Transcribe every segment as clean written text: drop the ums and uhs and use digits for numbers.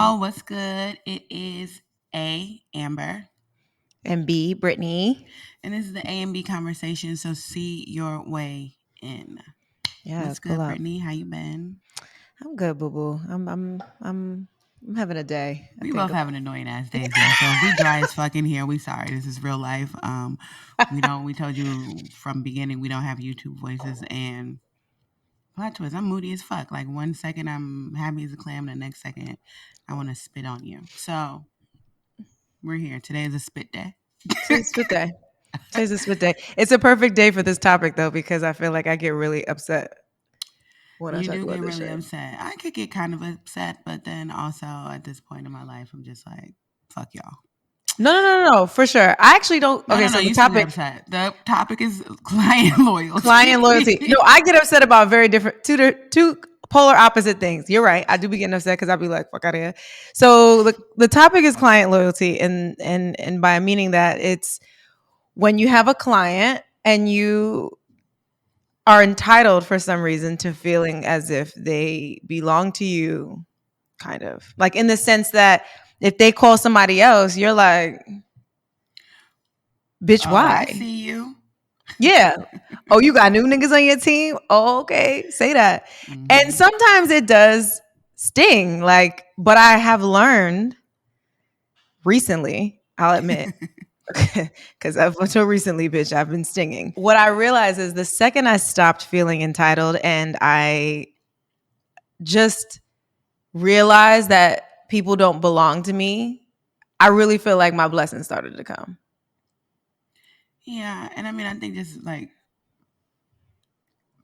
Y'all, what's good? It is A, Amber. And B, Brittany. And this is the A and B conversation, so see your way in. Yeah, What's pull good, up. Brittany? How you been? I'm good, boo boo. I'm having a day. I We think. both having annoying ass days though. So if we dry as fucking here, we sorry. This is real life. We told you from beginning we don't have YouTube voices and plot twist, I'm moody as fuck. Like 1 second I'm happy as a clam, the next second I want to spit on you. So we're here. Today is a spit day. Today's spit day. Today's a spit day. It's a perfect day for this topic though, because I feel like I get really upset when I You talk do about get this really shit. upset. I could get kind of upset, but then also at this point in my life, I'm just like, fuck y'all. No, for sure. I actually don't. No, Okay, no, no. so the You still get topic, upset. The topic is client client loyalty. No, loyalty. I get upset about very different, two polar opposite things. You're right. I do be getting upset because I'll be like, fuck out of here. So the topic is client loyalty, and by meaning that it's when you have a client and you are entitled for some reason to feeling as if they belong to you, kind of like in the sense that if they call somebody else, you're like, bitch, Oh, I why? see you. Yeah. Oh, you got new niggas on your team? Oh, okay. Say that. And Mm-hmm. sometimes it does sting, like, but I have learned recently, I'll admit, because up until recently, bitch, I've been stinging. What I realize is the second I stopped feeling entitled and I just realized that people don't belong to me, I really feel like my blessings started to come. Yeah, and I mean, I think just like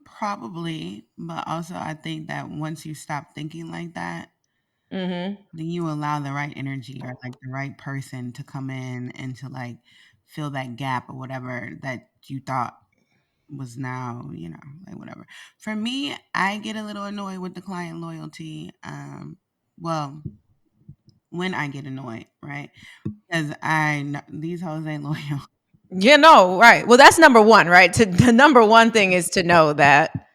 probably, but also I think that once you stop thinking like that, Mm-hmm. then you allow the right energy or like the right person to come in and to like fill that gap or whatever that you thought was now, like whatever. For me, I get a little annoyed with the client loyalty. Well, when I get annoyed, right? Because these hoes ain't loyal. Yeah, no, right. Well, that's number one, right? The number one thing is to know that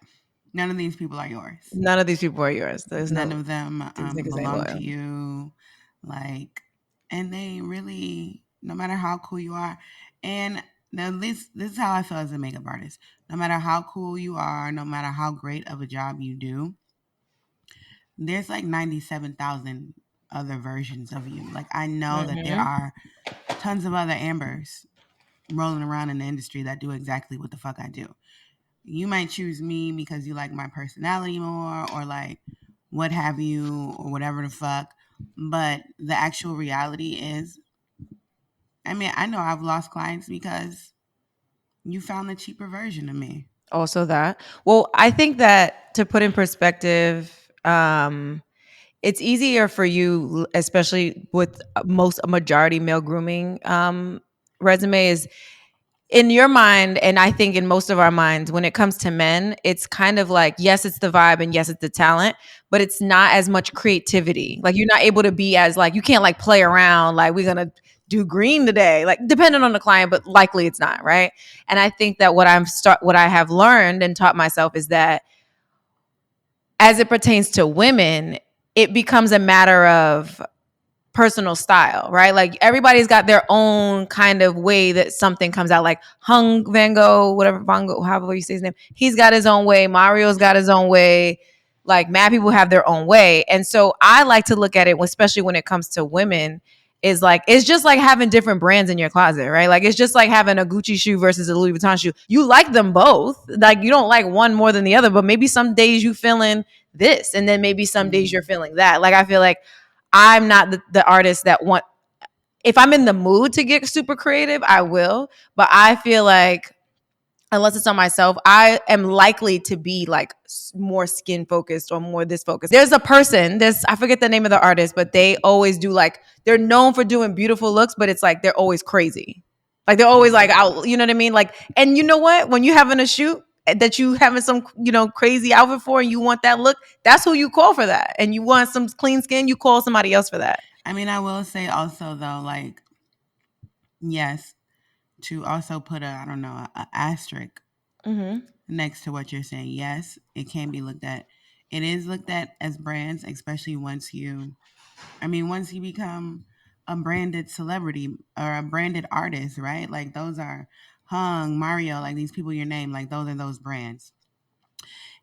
None of these people are yours. none of these people are yours. There's None no, of them these niggas ain't belong to loyal. you. Like, and they really, no matter how cool you are, and at least this is how I feel as a makeup artist. No matter how cool you are, no matter how great of a job you do, there's like 97,000 other versions of you. Like, I know that there Mm-hmm. are tons of other Ambers rolling around in the industry that do exactly what the fuck I do. You might choose me because you like my personality more or like what have you or whatever the fuck. But the actual reality is, I mean, I know I've lost clients because you found the cheaper version of me. Also, that. Well, I think that to put in perspective, it's easier for you, especially with most a majority male grooming resume, is in your mind, and I think in most of our minds, when it comes to men, it's kind of like, yes, it's the vibe and yes, it's the talent, but it's not as much creativity. Like you're not able to be as like, you can't like play around, like we're gonna do green today, like depending on the client, but likely it's not, right? And I think that what I have learned and taught myself is that as it pertains to women, it becomes a matter of personal style, right? Like everybody's got their own kind of way that something comes out. Like Hung Van Gogh, whatever Van Gogh, however you say his name, he's got his own way. Mario's got his own way. Like mad people have their own way, and so I like to look at it, especially when it comes to women. Is like it's just like having different brands in your closet, right? Like it's just like having a Gucci shoe versus a Louis Vuitton shoe. You like them both, like you don't like one more than the other, but maybe some days you feeling this, and then maybe some days you're Mm. feeling that. Like I feel like I'm not the artist that want, if I'm in the mood to get super creative, I will. But I feel like unless it's on myself, I am likely to be like more skin focused or more this focused. There's a person, I forget the name of the artist, but they always do like, they're known for doing beautiful looks, but it's like they're always crazy. Like they're always like Mm. out, you know what I mean? Like, and you know what? When you having a shoot that you having some, crazy outfit for and you want that look, that's who you call for that. And you want some clean skin, you call somebody else for that. I mean, I will say also though, like, yes, to also put I don't know, a asterisk Mm-hmm. next to what you're saying. Yes, it can be looked at. It is looked at as brands, especially once you I mean, once you become a branded celebrity or a branded artist, right? Like those are Hung, Mario, like these people you name, like those are those brands.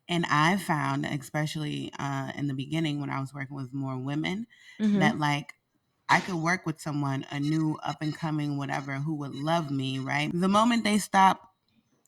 And I found, especially in the beginning when I was working with more women, Mm-hmm. that like I could work with someone, a new up and coming whatever, who would love me, right? The moment they stop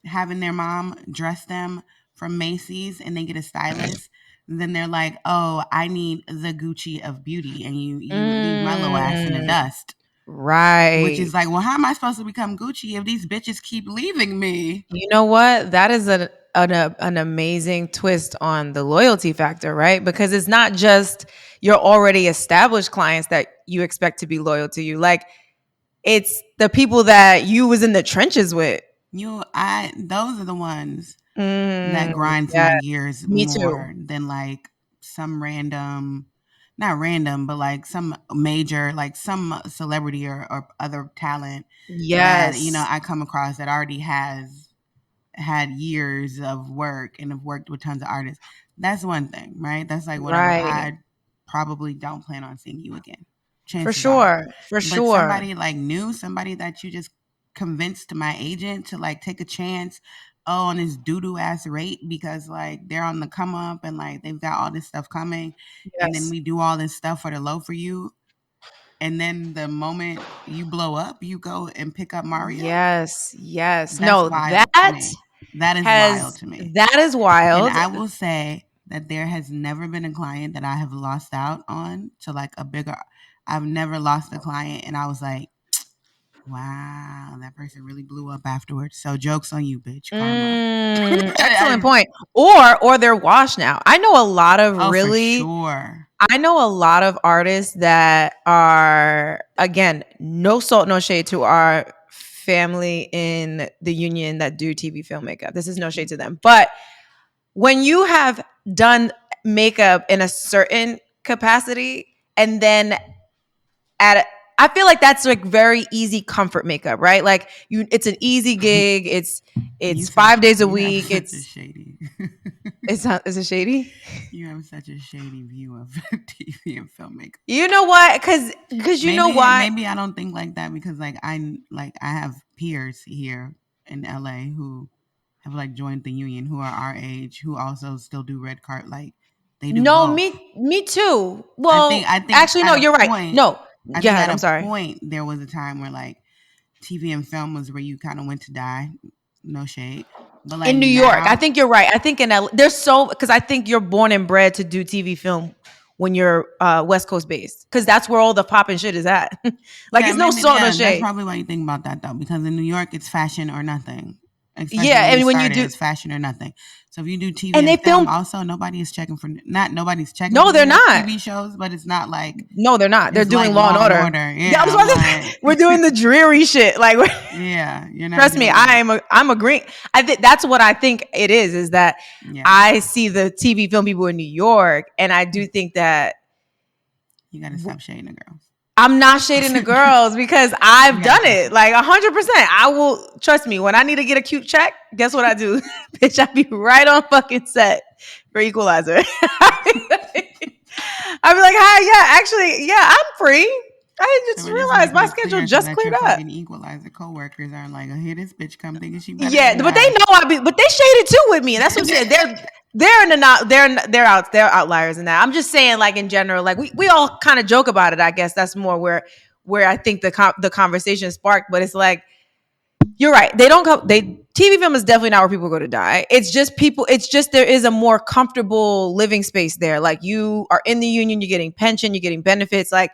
having their mom dress them from Macy's and they get a stylist, then they're like, "Oh, I need the Gucci of beauty," and you leave my little ass in the Mm, dust. Which right. is like, well, how am I supposed to become Gucci if these bitches keep leaving me? You know what? That is an amazing twist on the loyalty factor, right? Because it's not just your already established clients that you expect to be loyal to you. Like it's the people that you was in the trenches with. Those are the ones that Mm, grinds yeah, my gears me too. more than like some random, not random, but like some major, like some celebrity or other talent that Yes. I come across that already has had years of work and have worked with tons of artists. That's one thing, right? That's like whatever. Right. I probably don't plan on seeing you again. For Chances are. sure. For But sure. somebody like new, somebody that you just convinced my agent to like take a chance on this doo-doo ass rate because like they're on the come up and like they've got all this stuff coming and then Yes. we do all this stuff for the low for you. And then the moment you blow up, you go and pick up Mario. Yes. Yes. That's No, wild to me. That is wild to me. that is And wild. I will say that there has never been a client that I have lost out on to like a bigger. I've never lost a client, and I was like, wow, that person really blew up afterwards. So jokes on you, bitch. Karma. Excellent point. Or they're washed now. Oh, for sure. I know a lot of artists that are, again, no salt, no shade to our family in the union that do TV film makeup. This is no shade to them. But when you have done makeup in a certain capacity and then at I feel like that's like very easy comfort makeup, right? Like it's an easy gig. It's 5 days a You have week. such a shady. It's not is it shady? You have such a shady view of TV and filmmaking. You know what? Because you know why? Maybe I don't think like that because I have peers here in LA who have like joined the union who are our age who also still do red card like they do No, both. me too. I Well, think actually, no, at a you're right. point No, I go think ahead. at I'm a sorry. point there was a time where like TV and film was where you kind of went to die. No shade. But like In New York, I now, think you're right. I think in LA, there's so because I think you're born and bred to do TV film when you're West Coast based because that's where all the pop and shit is at. Like yeah, it's no maybe salt, no that's shade. probably why you think about that though, because in New York it's fashion or nothing. Especially Yeah, when you and when you started, do, it's fashion or nothing. So if you do TV and and they film, film. also nobody's checking No, for New they're York not. TV shows, but it's not like No, they're not. They're it's like doing Law and Law and Order. Order. Yeah, I was Yeah, I'm about to say, like, we're doing the dreary shit. Like, yeah, you're not trust me, doing like, I'm agreeing. I think that's what I think it is that yeah, I see the TV film people in New York, and I do think that you got to stop shading the girls. I'm not shading the girls because You I've got to done stop it it. like 100%. I will trust me when I need to get a cute check. Guess what I do, bitch? I be right on fucking set for Equalizer. I'd be like, hi, yeah, actually, yeah, I'm free. I So just we're just realized making my it schedule clear so just that cleared your up. fucking equalizer coworkers aren't like, oh, here this bitch come thinking she better Yeah, than but they us. know but they shaded too with me. And that's what I'm saying. They're in the not they're outliers in that. I'm just saying, like in general, like we all kind of joke about it. I guess that's more where I think the conversation sparked. But it's like you're right. They don't come. They TV film is definitely not where people go to die. It's just people. It's just there is a more comfortable living space there. Like you are in the union, you're getting pension, you're getting benefits. Like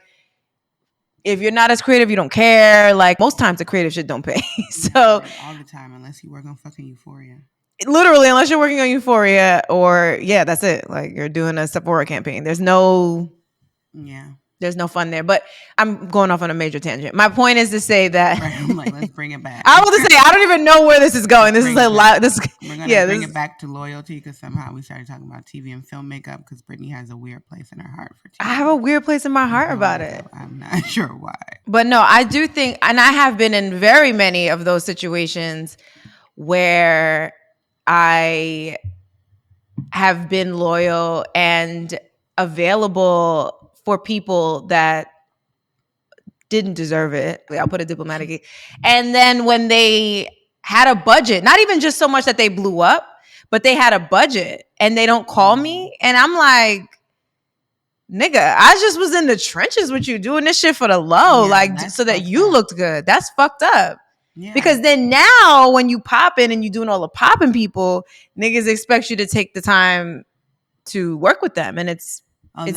if you're not as creative, you don't care. Like most times, the creative shit don't pay. Yeah, So like all the time, unless you work on fucking Euphoria. literally, unless you're working on Euphoria, or yeah, that's it. Like you're doing a Sephora campaign. Yeah. There's no fun there. But I'm going off on a major tangent. My point is to say that Right. I'm like, let's bring it back. I was to say I don't even know where this is going. This is a lot. This We're gonna yeah. bring This it back to loyalty because somehow we started talking about TV and film makeup because Brittany has a weird place in her heart for I have a TV weird place in my and heart film about it. makeup. I'm not sure why. But no, I do think, and I have been in very many of those situations where I have been loyal and available for people that didn't deserve it. I'll put it diplomatically. And then when they had a budget, not even just so much that they blew up, but they had a budget and they don't call me. And I'm like, nigga, I just was in the trenches with you doing this shit for the low, so that you looked good. That's fucked up. Yeah. Because then now when you popping and you doing all the popping people, niggas expect you to take the time to work with them. And it's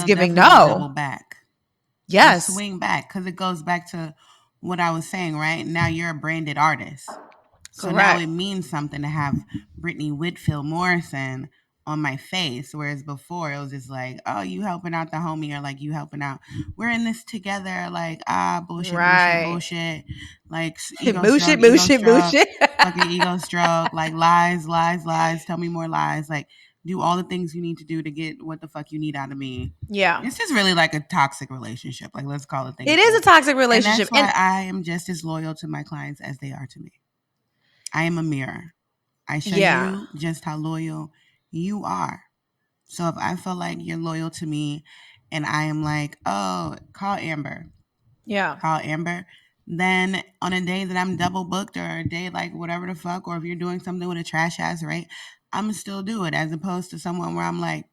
giving no. Double back. Yes. Swing back, because it goes back to what I was saying, right? Now you're a branded artist. So now it means something to have Brittany Whitfield Morrison on my face, whereas before it was just like, oh, you helping out the homie, or like, you helping out, we're in this together, like, bullshit, like bullshit, fucking ego stroke, like lies, tell me more lies, like do all the things you need to do to get what the fuck you need out of me. Yeah, it's just really like a toxic relationship, like, let's call it things. It is a toxic relationship, and that's why I am just as loyal to my clients as they are to me. I am a mirror. I show you just how loyal you are. So if I feel like you're loyal to me and I am like, oh, call Amber. Yeah. Call Amber. Then on a day that I'm double booked, or a day like whatever the fuck, or if you're doing something with a trash ass rate, I'm going to still do it, as opposed to someone where I'm like,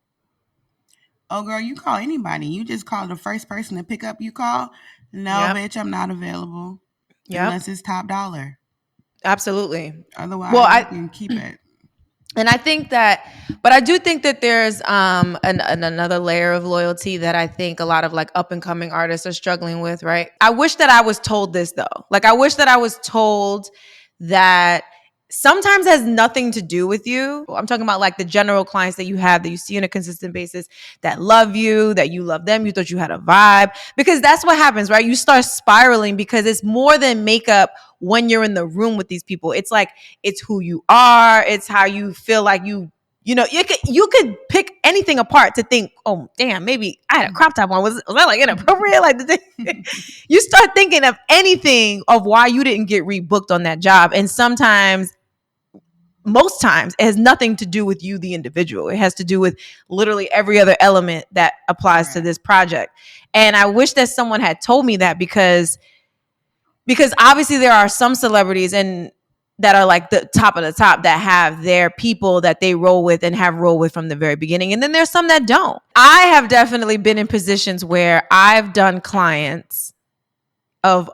oh, girl, you call anybody. You just call the first person to pick up you call. No, bitch, I'm not available. Unless it's top dollar. Absolutely. Otherwise, I can keep it. And I think that, but I do think that there's another layer of loyalty that I think a lot of like up and coming artists are struggling with, right? I wish that I was told this though. Like, I wish that I was told that sometimes has nothing to do with you. I'm talking about like the general clients that you have, that you see on a consistent basis, that love you, that you love them, you thought you had a vibe. Because that's what happens, right? You start spiraling, because it's more than makeup when you're in the room with these people. It's like, it's who you are. It's how you feel like you could pick anything apart to think, oh, damn, maybe I had a crop top on. Was that like inappropriate? Like, you start thinking of anything of why you didn't get rebooked on that job. And most times, it has nothing to do with you, the individual. It has to do with literally every other element that applies to this project. And I wish that someone had told me that, because obviously there are some celebrities and that are like the top of the top that have their people that they roll with and have rolled with from the very beginning. And then there's some that don't. I have definitely been in positions where I've done clients of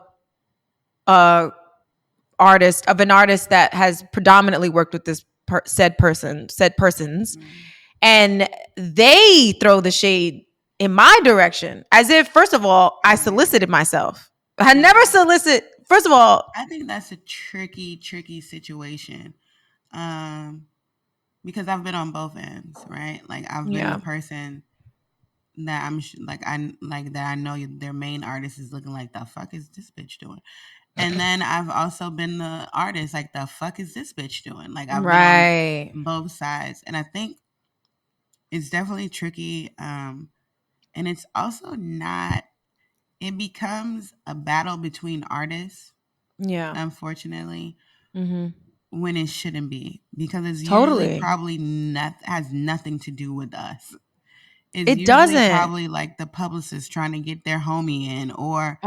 an artist that has predominantly worked with this said persons, and they throw the shade in my direction as if, first of all, I solicited myself. I never solicit. First of all, I think that's a tricky situation, because I've been on both ends, right? Like, I've been the person that I know their main artist is looking like, the fuck is this bitch doing? And then I've also been the artist, like, the fuck is this bitch doing? Like, I've been on both sides. And I think it's definitely tricky. And it's also not, it becomes a battle between artists. Yeah. Unfortunately. Mm-hmm. When it shouldn't be. Because it's usually probably has nothing to do with us. It doesn't. Probably like the publicist trying to get their homie in, or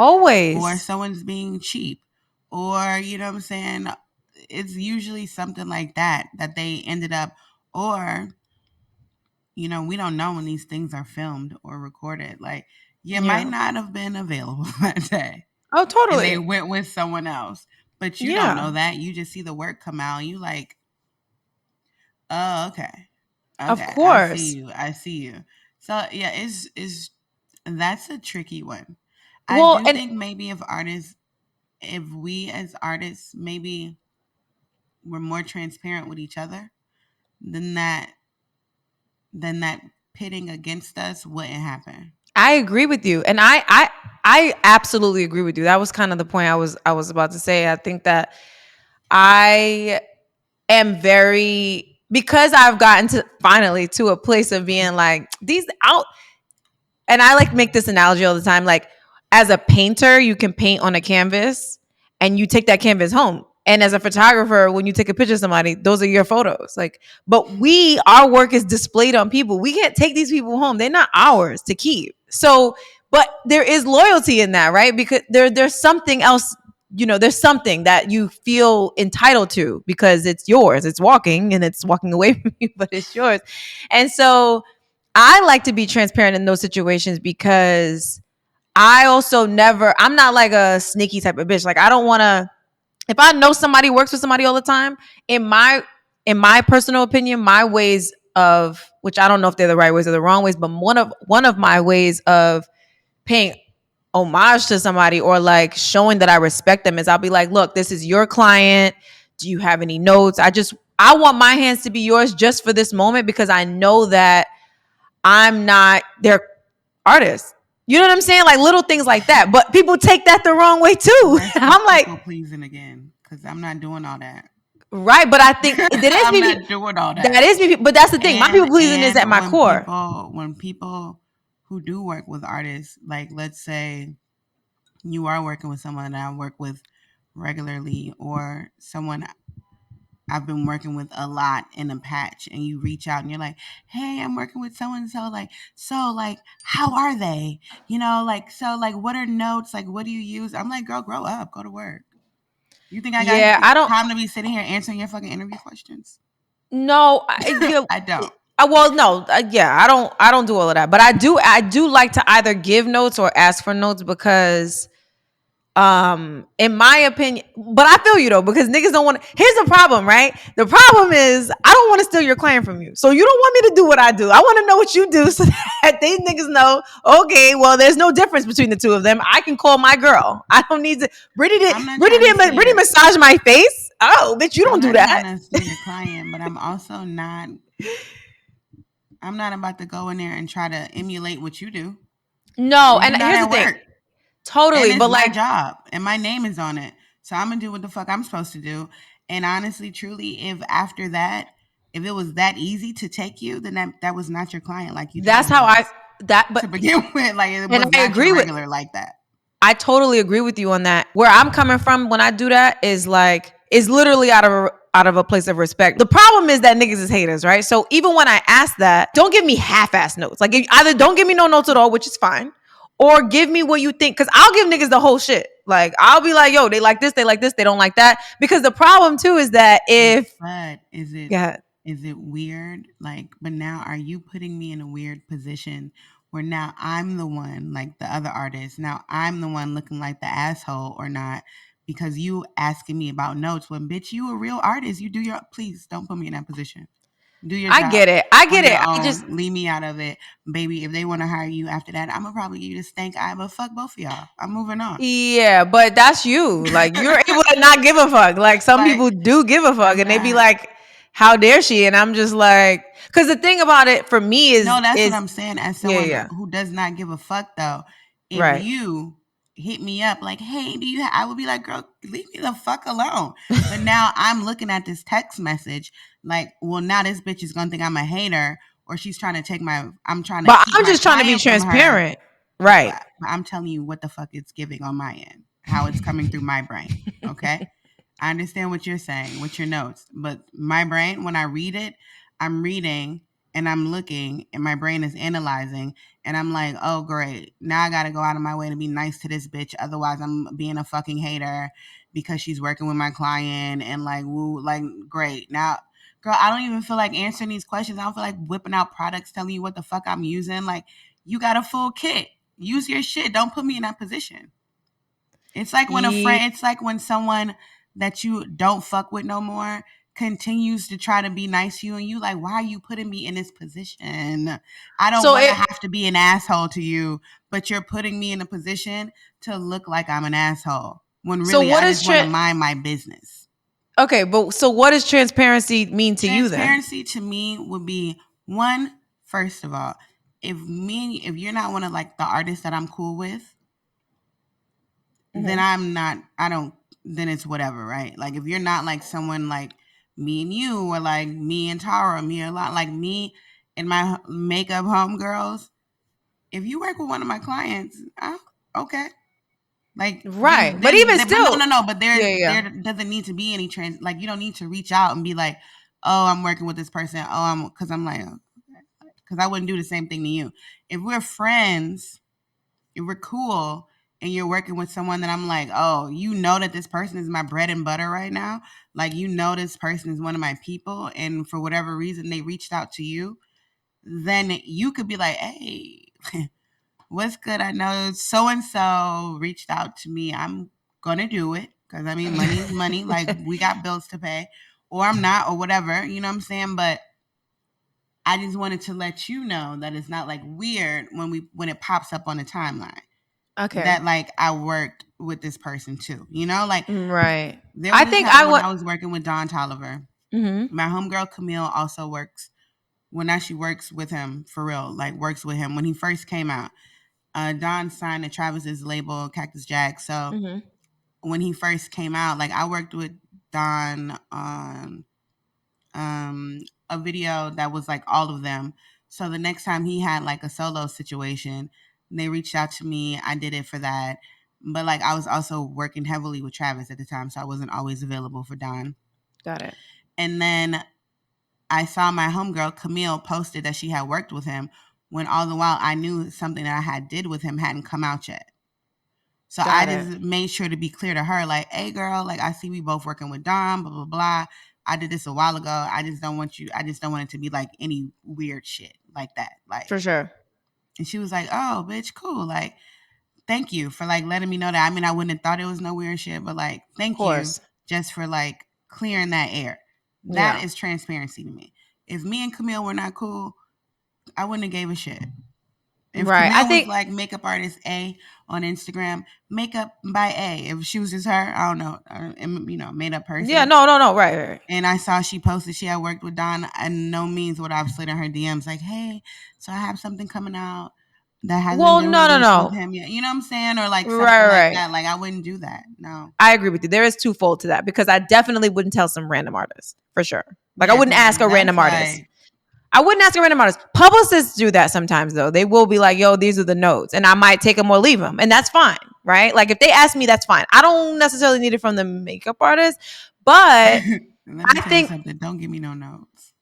someone's being cheap, or, you know what I'm saying? It's usually something like that they ended up, or, you know, we don't know when these things are filmed or recorded. Like, might not have been available that day. Oh, totally. And they went with someone else, but you don't know that. You just see the work come out. And you like, oh, okay. Of course. I see you. So yeah, that's a tricky one. Well, I think maybe if we as artists, maybe we're more transparent with each other, then that pitting against us wouldn't happen. I agree with you, and I absolutely agree with you. That was kind of the point I was about to say. I think that I am because I've gotten finally to a place of being like, these out. And I like make this analogy all the time. Like, as a painter, you can paint on a canvas and you take that canvas home. And as a photographer, when you take a picture of somebody, those are your photos. Like, but our work is displayed on people. We can't take these people home. They're not ours to keep. So, But there is loyalty in that, right? Because there's something else, there's something that you feel entitled to because it's yours. It's walking and it's walking away from you, but it's yours. And so I like to be transparent in those situations because I also I'm not like a sneaky type of bitch. Like I don't want to, if I know somebody works with somebody all the time, in my personal opinion, my ways of, which I don't know if they're the right ways or the wrong ways, but one of my ways of paying homage to somebody or like showing that I respect them is I'll be like, look, this is your client. Do you have any notes? I want my hands to be yours just for this moment because I know that I'm not their artist. You know what I'm saying? Like little things like that. But people take that the wrong way too. I'm like, people pleasing again because I'm not doing all that. Right, but I think that is I'm me. not doing all that. That is me. But that's the thing. My people pleasing is at my core. When people who do work with artists, like let's say you are working with someone that I work with regularly, or someone I've been working with a lot in a patch, and you reach out and you're like, hey, I'm working with so and so, like how are they? What are notes? Like, what do you use? I'm like, girl, grow up, go to work. You think I got time to be sitting here answering your fucking interview questions? No, I don't. Well, no, I don't do all of that, but I do like to either give notes or ask for notes because in my opinion, but I feel you though, because niggas don't want to. Here's the problem, right? The problem is I don't want to steal your client from you. So you don't want me to do what I do. I want to know what you do so that these niggas know, okay, well, there's no difference between the two of them. I can call my girl. I don't need to. Brittany massage my face. Oh, bitch, you don't do that. I'm not trying to steal your client, but I'm also not. I'm not about to go in there and try to emulate what you do. No, and here's the thing. Totally, and but my job and my name is on it, so I'm gonna do what the fuck I'm supposed to do. And honestly, truly, if after that, if it was that easy to take you, then that was not your client. Like you. That's how but to begin with, like it was not agree regular like that. I totally agree with you on that. Where I'm coming from when I do that is literally out of a place of respect. The problem is that niggas is haters, right? So even when I ask that, don't give me half-ass notes. Like either don't give me no notes at all, which is fine, or give me what you think, because I'll give niggas the whole shit. Like I'll be like, yo, they like this, they don't like that. Because the problem too is that is it weird? Like, but now are you putting me in a weird position where now I'm the one, like the other artist, now I'm the one looking like the asshole or not? Because you asking me about notes when, bitch, you a real artist. You do your, please don't put me in that position. Do your job. I get it. I just leave me out of it, baby. If they want to hire you after that, I'm gonna probably give you the stank eye, but fuck both of y'all. I'm moving on. Yeah, but that's you. Like you're able to not give a fuck. Like some people do give a fuck, and they be like, how dare she? And I'm just like, because the thing about it for me is, no, that's what I'm saying. As someone who does not give a fuck, though, if you hit me up like, hey, do you? I would be like, girl, leave me the fuck alone. But now I'm looking at this text message, like, well, now this bitch is gonna think I'm a hater, or she's trying to take my. I'm trying to. But I'm just trying to be transparent, right? But I'm telling you what the fuck it's giving on my end, how it's coming through my brain. Okay. I understand what you're saying with your notes, but my brain, when I read it, I'm reading and I'm looking and my brain is analyzing and I'm like, oh, great. Now I got to go out of my way to be nice to this bitch. Otherwise, I'm being a fucking hater because she's working with my client and like, woo, like, great. Now, girl, I don't even feel like answering these questions. I don't feel like whipping out products, telling you what the fuck I'm using. Like, you got a full kit. Use your shit. Don't put me in that position. It's like when it's like when someone that you don't fuck with no more continues to try to be nice to you, and you like, why are you putting me in this position? I don't want to have to be an asshole to you, but you're putting me in a position to look like I'm an asshole when really I just want to mind my business. Okay, but so what does transparency mean to you then? Transparency to me would be one, first of all, if you're not one of like the artists that I'm cool with, then then it's whatever, right? Like if you're not like someone like me and you, or like me and Tara, me a lot, like me and my makeup homegirls, if you work with one of my clients, okay. Like, right. But even still. No, but there doesn't need to be any like you don't need to reach out and be like, oh, I'm working with this person. Oh, because I'm like, because I wouldn't do the same thing to you. If we're friends, if we're cool and you're working with someone that I'm like, oh, you know that this person is my bread and butter right now. Like, you know, this person is one of my people. And for whatever reason, they reached out to you. Then you could be like, hey, what's good? I know so and so reached out to me. I'm going to do it because I mean, money is money. Like, we got bills to pay, or I'm not, or whatever. You know what I'm saying? But I just wanted to let you know that it's not like weird when it pops up on the timeline. Okay. That like I worked with this person too. You know, like Right. there was I a think time I when would. I was working with Don Tolliver. Mm-hmm. My homegirl Camille also works. Well, now she works with him for real. Like, works with him when he first came out. Don signed to Travis's label, Cactus Jack. So Mm-hmm. when he first came out, like I worked with Don on a video that was like all of them. So the next time he had like a solo situation, they reached out to me. I did it for that. But like I was also working heavily with Travis at the time, so I wasn't always available for Don. Got it. And then I saw my homegirl Camille posted that she had worked with him when all the while I knew something that I had did with him hadn't come out yet. So I Got it. just made sure to be clear to her, like, hey girl, like I see we both working with Don, blah, blah, blah. I did this a while ago. I just don't want it to be like any weird shit like that. Like, For sure. and she was like, oh, bitch, cool. Like, thank you for like letting me know that. I mean, I wouldn't have thought it was no weird shit, but like, Of thank you course. just for like clearing that air. That Yeah. is transparency to me. If me and Camille were not cool, I wouldn't have gave a shit. If Right. I Camille was think. like makeup artist A on Instagram, makeup by A. If she was just her, I don't know, you know, made up person. Yeah. No. Right. And I saw she posted she had worked with Don. And no means would I have slid in her DMs like, hey, so I have something coming out that hasn't Well, been no. released with No. him yet. You know what I'm saying? Or like something Right. like Right. that. Like I wouldn't do that. No. I agree with you. There is twofold to that because I definitely wouldn't tell some random artist for sure. Like I Yeah, wouldn't 'cause ask a that's random artist. like, I wouldn't ask a random artist. Publicists do that sometimes though. They will be like, yo, these are the notes. And I might take them or leave them. And that's fine. Right. Like if they ask me, that's fine. I don't necessarily need it from the makeup artist. But let me I tell you think something. Don't give me no notes.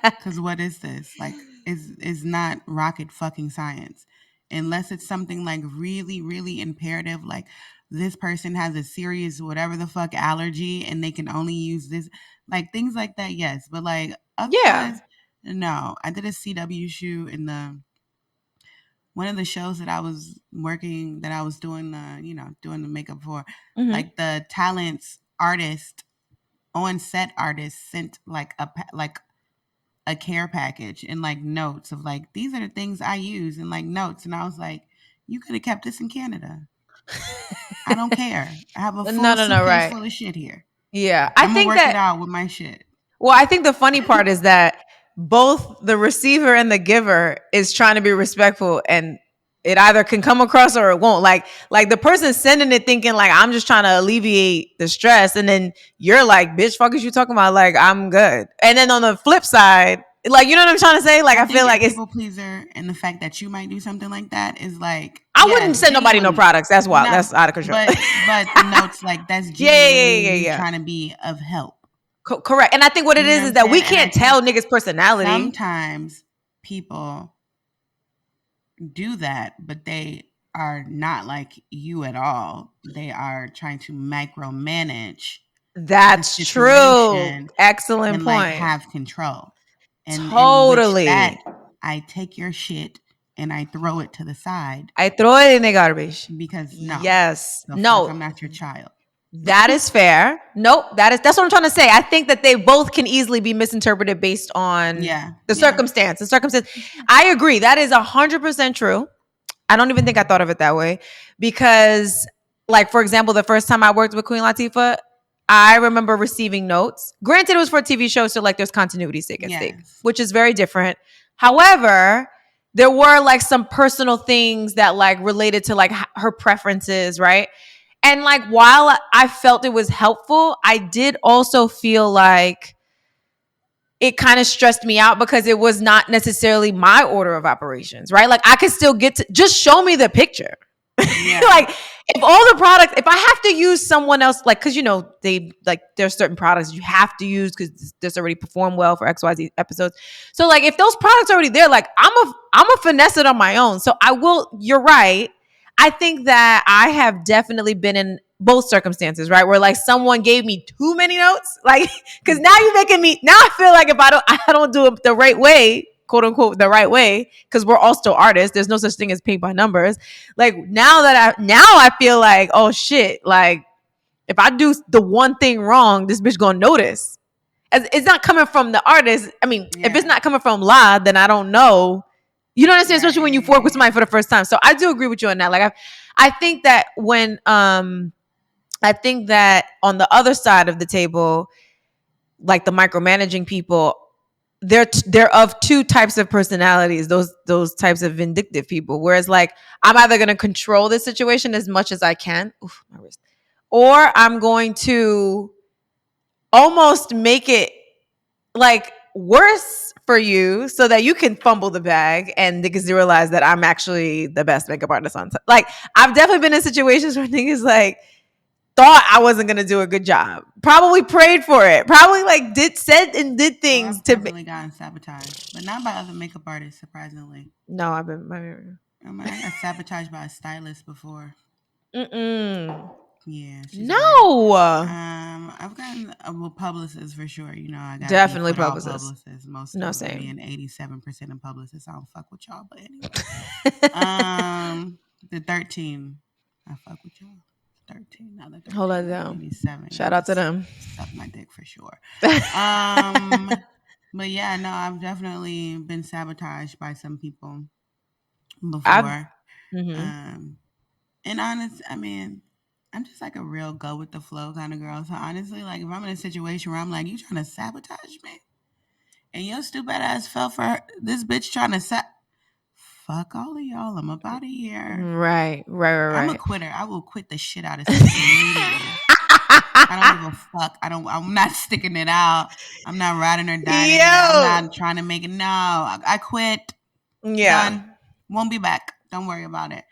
Because what is this? Like, is not rocket fucking science. Unless it's something like really, really imperative, like this person has a serious whatever the fuck allergy and they can only use this, like things like that, yes. But like yeah. otherwise, no. I did a CW shoot in the one of the shows that I was working, that I was doing the, you know, doing the makeup for, Mhm. like the talents artist, on set artist sent like a care package and like notes of like, these are the things I use, and like notes. And I was like, you could have kept this in Canada. I don't care. I have a full No, suitcase right. full of shit here. Yeah. I I'm gonna think work it that, out with my shit. well, I think the funny part is that both the receiver and the giver is trying to be respectful and it either can come across or it won't. Like the person sending it thinking like I'm just trying to alleviate the stress, and then you're like, bitch, fuck is you talking about? Like I'm good. And then on the flip side, like you know what I'm trying to say? Like I think feel like you're a it's people pleaser, and the fact that you might do something like that is like, I yeah, wouldn't send nobody no genuinely. products. That's wild. No, That's out of control. but the notes, like that's Yeah, genuinely you yeah. trying to be of help. Correct. And I think what it You know what is I'm that we saying? And I can't think tell niggas' personality. sometimes people do that, but they are not like you at all. They are trying to micromanage the That's true. situation Excellent and like point. have control. And in which that Totally. I take your shit and I throw it to the side I throw it in the garbage. because no, Yes. the fuck, No, I'm not your child. that is fair. Nope. That's what I'm trying to say. I think that they both can easily be misinterpreted based on Yeah. the Yeah. circumstance. The circumstance. I agree. That is 100% true. I don't even think I thought of it that way because, like, for example, the first time I worked with Queen Latifah, I remember receiving notes. Granted, it was for a TV show, so like there's continuity stake at stake, Yes. which is very different. However, there were like some personal things that like related to like her preferences, right? And like while I felt it was helpful, I did also feel like it kind of stressed me out because it was not necessarily my order of operations, right? Like I could still get to just show me the picture. Yeah. Like if all the products, if I have to use someone else, like, cause they like there's certain products you have to use because this already performed well for XYZ episodes. So like if those products are already there, like I'm a finesse it on my own. So I will, you're right. I think that I have definitely been in both circumstances, right? Where like someone gave me too many notes, like, cause now you're making me, now I feel like if I don't do it the right way, quote unquote, the right way, because we're all still artists. There's no such thing as paint by numbers. Like now I feel like, oh shit, like if I do the one thing wrong, this bitch gonna notice. As it's not coming from the artist. I mean, if it's not coming from La, then I don't know. You know what I'm saying? Especially when you work with somebody for the first time. So I do agree with you on that. Like I think that when I think that on the other side of the table, like the micromanaging people, they're of two types of personalities, those types of vindictive people. Whereas like I'm either gonna control this situation as much as I can, oof, my wrist, or I'm going to almost make it like worse for you so that you can fumble the bag and niggas realize that I'm actually the best makeup artist on time. Like I've definitely been in situations where niggas like thought I wasn't gonna do a good job. Probably prayed for it. Probably like did things I've to definitely gotten sabotaged, but not by other makeup artists. Surprisingly, No, I've been I got sabotaged by a stylist before. Mm-mm. Yeah, she's weird. No. I've gotten a publicist for sure. You know, I got beef Definitely with all publicist. publicists. Most No, of them same. being 87% of publicists. I don't fuck with y'all, but anyway. The 13, I fuck with y'all. 13, not the 13. Hold on down. 87. Shout out to them. Suck my dick for sure. But yeah, no, I've definitely been sabotaged by some people before. And honest, I mean, I'm just like a real go with the flow kind of girl. So honestly, like if I'm in a situation where I'm like, you trying to sabotage me, and your stupid ass fell for her, this bitch trying to fuck all of y'all. I'm up out of here. Right. I'm a quitter. I will quit the shit out of something immediately. I don't give a fuck. I'm not sticking it out. I'm not riding or dying. I'm not trying to make it. No, I quit. Yeah. Done. Won't be back. Don't worry about it.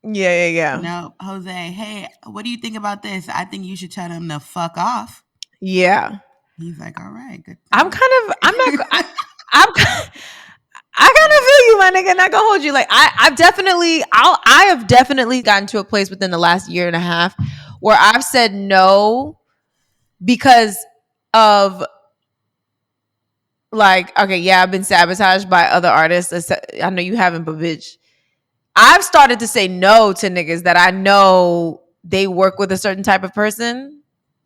Yeah. No, Jose, hey, what do you think about this? I think you should tell them to fuck off. Yeah. He's like, all right, good. I'm kind of feel you, my nigga. Not gonna hold you. Like I have definitely gotten to a place within the last year and a half where I've said no because of like, okay, yeah, I've been sabotaged by other artists. I know you haven't, but bitch, I've started to say no to niggas that I know they work with a certain type of person.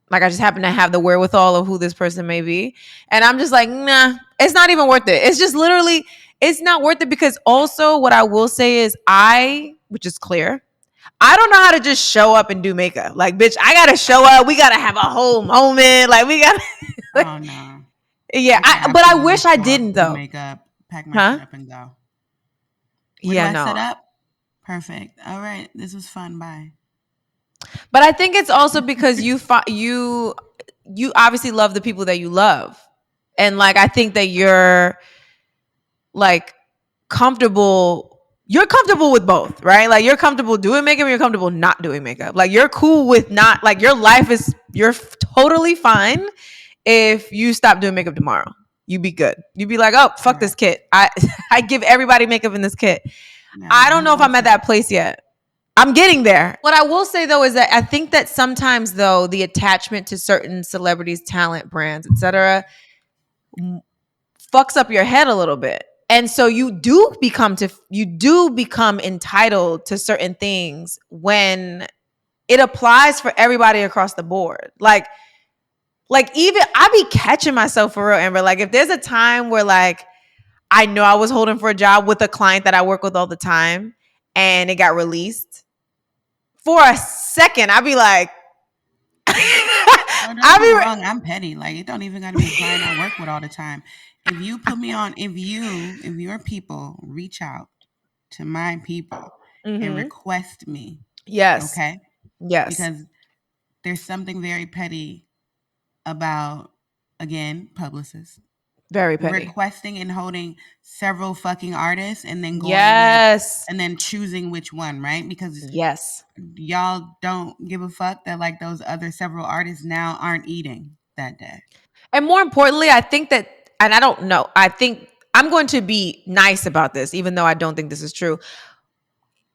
Like I just happen to have the wherewithal of who this person may be. And I'm just like, nah, it's not even worth it. It's just literally, it's not worth it because also what I will say is which is clear, I don't know how to just show up and do makeup. Like, bitch, I gotta show up. We gotta have a whole moment. Like, we gotta. Like, oh no. Yeah, but I wish I didn't though. Makeup, pack my shit up and go. Where do I set up? Perfect. All right, this was fun. Bye. But I think it's also because you obviously love the people that you love, and like I think that you're like comfortable. You're comfortable with both, right? Like you're comfortable doing makeup, you're comfortable not doing makeup. Like you're cool with not like you're totally fine if you stop doing makeup tomorrow. You'd be good. You'd be like, oh fuck this kit. I give everybody makeup in this kit. No, I don't know if I'm at that place yet. I'm getting there. What I will say though is that I think that sometimes though the attachment to certain celebrities, talent, brands, etc., fucks up your head a little bit. And so you do become entitled to certain things when it applies for everybody across the board. Like even I be catching myself for real, Amber. Like if there's a time where like I know I was holding for a job with a client that I work with all the time and it got released, for a second I'd be like, don't be wrong. I'm petty. Like it don't even gotta be a client I work with all the time. If you put me on, if your people reach out to my people and request me, yes, okay, yes, because there's something very petty about, again, publicists. Very petty. requesting and holding several fucking artists and then going with Yes. and then choosing which one, right? Because Yes. y'all don't give a fuck that like those other several artists now aren't eating that day. And more importantly, I think that, and I don't know, I think I'm going to be nice about this, even though I don't think this is true.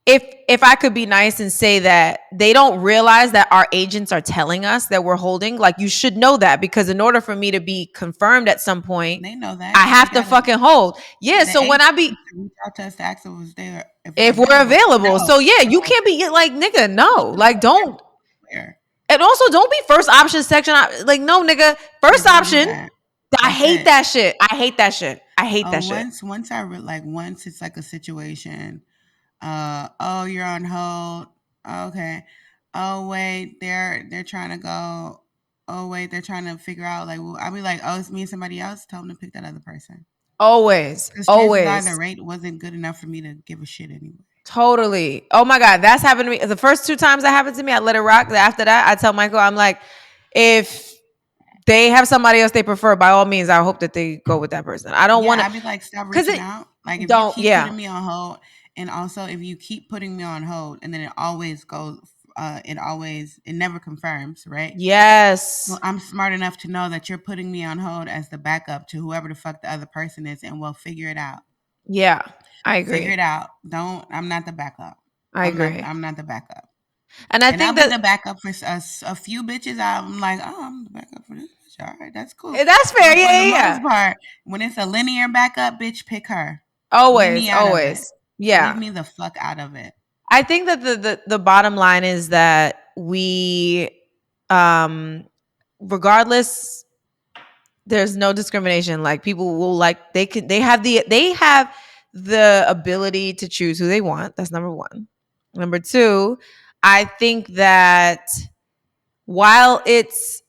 If I could be nice and say that they don't realize that our agents are telling us that we're holding, like you should know that, because in order for me to be confirmed at some point, They know that I have to fucking hold. Yeah. So when I be reach out to us to ask if was there if we're available. No. So yeah, you can't be like, nigga, no. Like don't. Where? And also don't be first option section. Like, no, nigga. First option. I hate that shit. I hate that shit. I hate that shit. Once once it's like a situation. Oh, you're on hold. Okay. Oh wait, they're trying to go. Oh wait, they're trying to figure out like I'll be like, oh, it's me and somebody else. Tell them to pick that other person. Always. The rate wasn't good enough for me to give a shit anyway. Totally. Oh my God, that's happened to me. The first 2 times that happened to me, I let it rock. After that, I tell Michael, I'm like, if they have somebody else they prefer, by all means, I hope that they go with that person. I don't want to. I'd be like, stop reaching out. Like if don't, you keep putting me on hold, and also if you keep putting me on hold, and then it always goes, it never confirms, right? Yes. Well, I'm smart enough to know that you're putting me on hold as the backup to whoever the fuck the other person is, and we'll figure it out. Yeah, I agree. Figure it out. I'm not the backup. I agree. I'm not the backup. And I think I'll that be the backup for a few bitches. I'm like, oh, I'm the backup for this bitch. All right, that's cool. That's fair. Yeah. Most part, when it's a linear backup, bitch, pick her. Always. Yeah. Leave me the fuck out of it. I think that the bottom line is that we, regardless, there's no discrimination. Like people will like they have the ability to choose who they want. That's number one. Number two, I think that while it's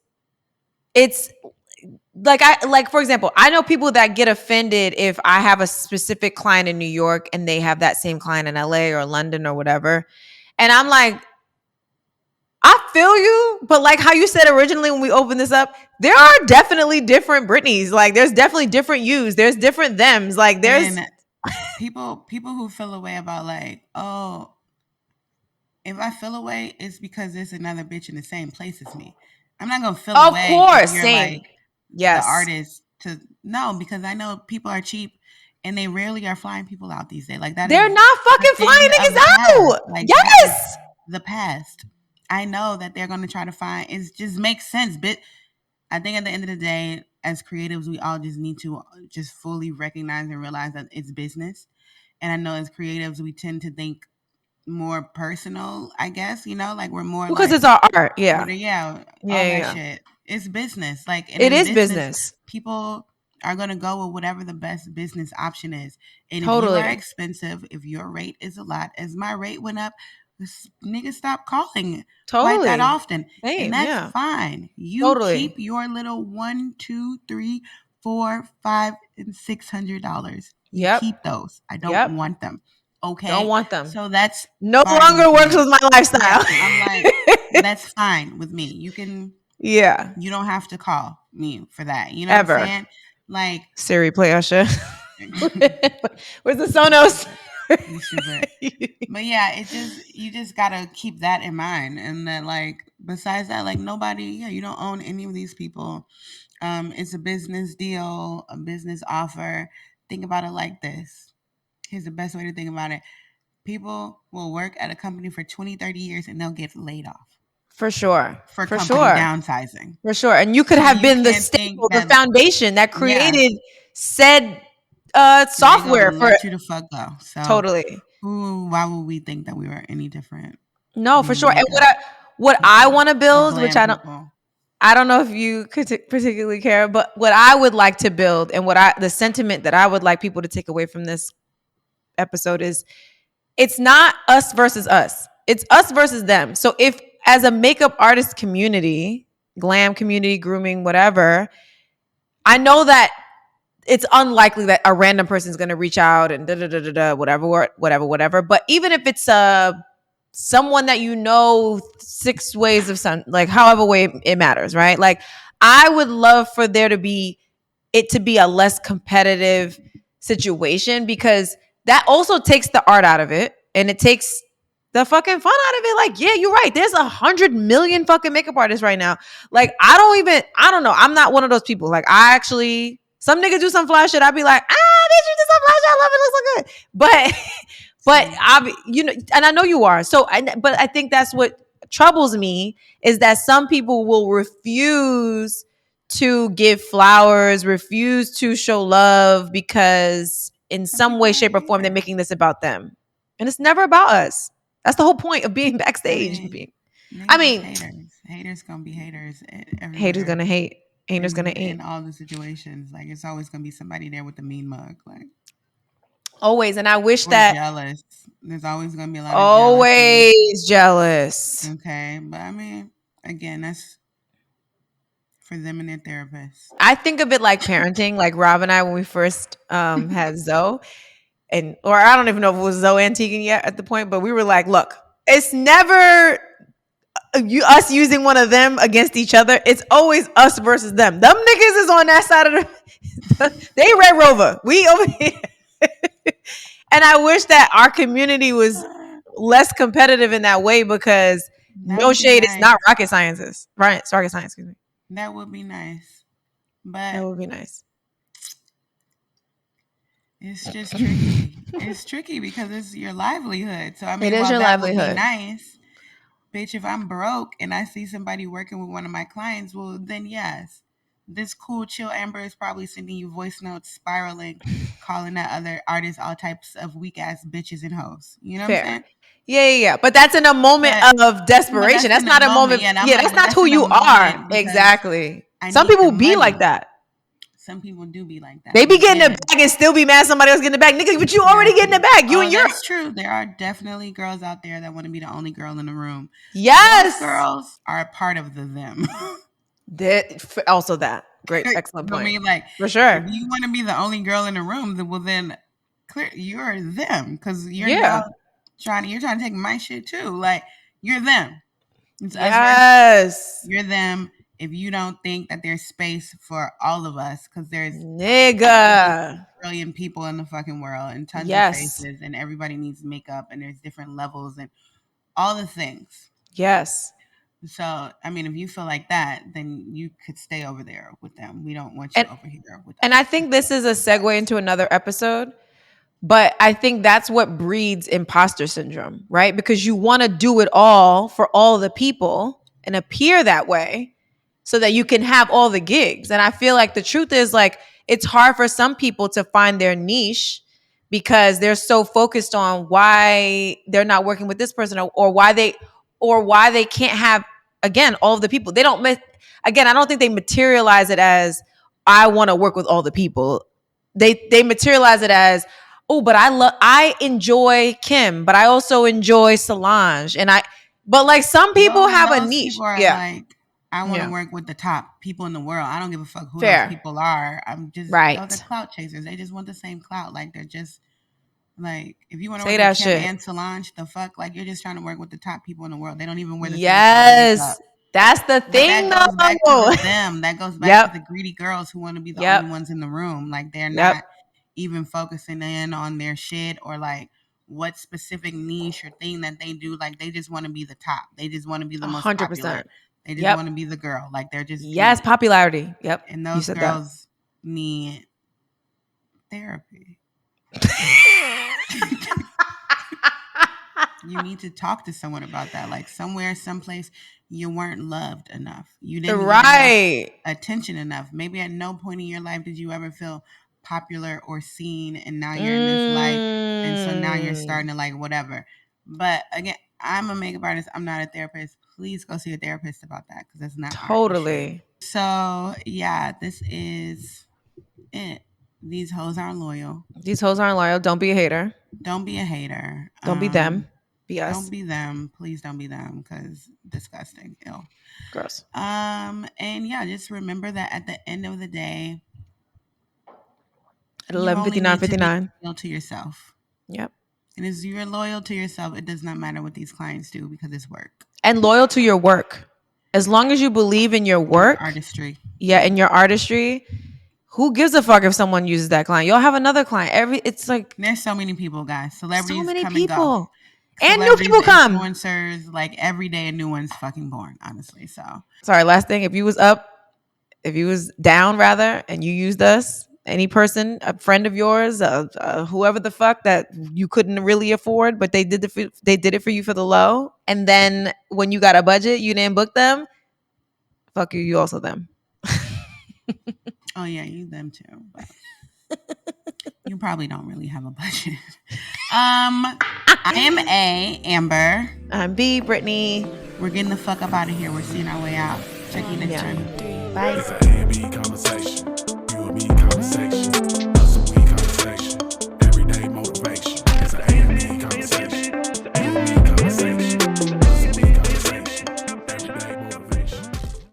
like for example, I know people that get offended if I have a specific client in New York and they have that same client in LA or London or whatever. And I'm like, I feel you, but like how you said originally when we opened this up, there are definitely different Britneys. Like there's definitely different yous. There's different thems. Like there's people who feel away about like, oh, if I feel away, it's because there's another bitch in the same place as me. I'm not gonna feel away. Of course, same. Like, the artist because I know people are cheap and they rarely are flying people out these days. Like that, they're not fucking flying niggas out. Like, yes, the past. I know that they're gonna try to find. It just makes sense, but I think at the end of the day, as creatives, we all just need to just fully recognize and realize that it's business. And I know as creatives, we tend to think more personal. I guess like we're more because it's our art. Yeah. Shit. It's business. Like it is business. People are gonna go with whatever the best business option is. And totally. If you are expensive, if your rate is a lot, as my rate went up, niggas stop calling quite that often. Same, and that's fine. You keep your little $1, $2, $3, $4, $5, and $600. Yep. Keep those. I don't want them. Okay. Don't want them. So that's no longer works with my lifestyle. I'm like, that's fine with me. You can. Yeah. You don't have to call me for that. You know ever. What I'm saying? Like Siri, play Usher. Where's the Sonos? But yeah, you just gotta keep that in mind. And that like besides that, like nobody, you don't own any of these people. It's a business deal, a business offer. Think about it like this. Here's the best way to think about it. People will work at a company for 20, 30 years and they'll get laid off. For sure. For downsizing. For sure. And you could have been the staple, the foundation that created said software for let you to fuck go. So totally. Why would we think that we were any different? No, for sure. And what I want to build, which I don't know if you could particularly care, but what I would like to build and the sentiment that I would like people to take away from this episode is it's not us versus us. It's us versus them. So if as a makeup artist community, glam community, grooming, whatever, I know that it's unlikely that a random person is going to reach out and whatever. But even if it's someone that 6 ways of like however way it matters, right? Like I would love for there to be it to be a less competitive situation, because that also takes the art out of it, and it takes the fucking fun out of it. Like, yeah, you're right. There's 100 million fucking makeup artists right now. Like, I don't know. I'm not one of those people. Like, I actually, some niggas do some fly shit. I'd be like, bitch, you did some fly shit. I love it. It looks so good. But and I know you are. But I think that's what troubles me, is that some people will refuse to give flowers, refuse to show love, because in some way, shape, or form, they're making this about them. And it's never about us. That's the whole point of being backstage. Haters gonna be haters everywhere. Haters gonna hate. Haters gonna hate. In all the situations. Like, it's always gonna be somebody there with the mean mug. Like, always. And I wish that jealous. There's always gonna be a lot of always jealous. Okay, but I mean, again, that's for them and their therapists. I think of it like parenting. Like Rob and I, when we first had Zoe, or I don't even know if it was Zoe and Tegan yet at the point, but we were like, look, it's never us using one of them against each other. It's always us versus them. Them niggas is on that side of the they Red Rover. We over here. And I wish that our community was less competitive in that way, because no shade, it's not rocket sciences. Right? It's rocket science, excuse me. That would be nice. But that would be nice. It's just tricky. It's tricky because it's your livelihood. So I mean, it is your livelihood. Would be nice. Bitch, if I'm broke and I see somebody working with one of my clients, well, then yes. This cool, chill Amber is probably sending you voice notes, spiraling, calling out other artists all types of weak-ass bitches and hoes. You know what I'm saying? Yeah. But that's in a moment of desperation. That's not a moment. That's not who you are. Exactly. Some people be like that. Some people do be like that. They be getting the bag and still be mad somebody else getting the bag. Nigga, but you already getting the bag. You and your... That's true. There are definitely girls out there that want to be the only girl in the room. Yes. Those girls are a part of the them. Also that. Great. Excellent point. I mean, like, for sure. If you want to be the only girl in the room, then clear you're them, because you're trying to take my shit too. Like, you're them. It's yes. You're them. If you don't think that there's space for all of us, because there's brilliant people in the fucking world and tons of faces, and everybody needs makeup, and there's different levels and all the things. Yes. So, I mean, if you feel like that, then you could stay over there with them. We don't want you over here with us. And I think this is a segue into another episode, but I think that's what breeds imposter syndrome, right? Because you want to do it all for all the people and appear that way so that you can have all the gigs. And I feel like the truth is, like, it's hard for some people to find their niche because they're so focused on why they're not working with this person, or why they can't have, again, all of the people. They don't, again, I don't think they materialize it as, I want to work with all the people. They materialize it as, oh, but I enjoy Kim, but I also enjoy Solange. But like, some people have a niche. Like, I want to work with the top people in the world. I don't give a fuck who those people are. I'm just, they're clout chasers. They just want the same clout. Like, they're just, like, if you want to work with Kim and Solange, the fuck, like, you're just trying to work with the top people in the world. They don't even wear the same makeup. That's the thing. That goes back to them. That goes back to the greedy girls who want to be the only ones in the room. Like, they're not even focusing in on their shit or like what specific niche or thing that they do. Like, they just want to be the top. They just want to be the most 100%. Popular. They just want to be the girl. Like, they're just popularity. Yep. And those girls need therapy. You need to talk to someone about that. Like, somewhere, someplace, you weren't loved enough. You didn't get attention enough. Maybe at no point in your life did you ever feel popular or seen, and now you're in this life, and so now you're starting to, like, whatever. But again, I'm a makeup artist. I'm not a therapist. Please go see a therapist about that, because that's not totally. So yeah, this is it. These hoes aren't loyal. Don't be a hater. Don't be a hater. Don't be them. Be us. Don't be them. Please don't be them, because disgusting. Ew. Gross. And yeah, just remember that at the end of the day, at 11:59, loyal to yourself. Yep. And as you're loyal to yourself, it does not matter what these clients do, because it's work. And loyal to your work. As long as you believe in your work. Artistry. Yeah, in your artistry. Who gives a fuck if someone uses that client? Y'all have another client. It's like There's so many people, guys. Celebrities so many come and go. people. And new people come. Influencers, like every day a new one's fucking born, honestly. So sorry, last thing. If you was down rather, and you used us, any person, a friend of yours, whoever the fuck that you couldn't really afford, but they did it for you for the low, and then when you got a budget, you didn't book them. Fuck you. You also them. Oh yeah, you them too. But you probably don't really have a budget. I am A, Amber. I'm B, Brittany. We're getting the fuck up out of here. We're seeing our way out. Check you next time. Bye. It's an A&B conversation. You and me conversation.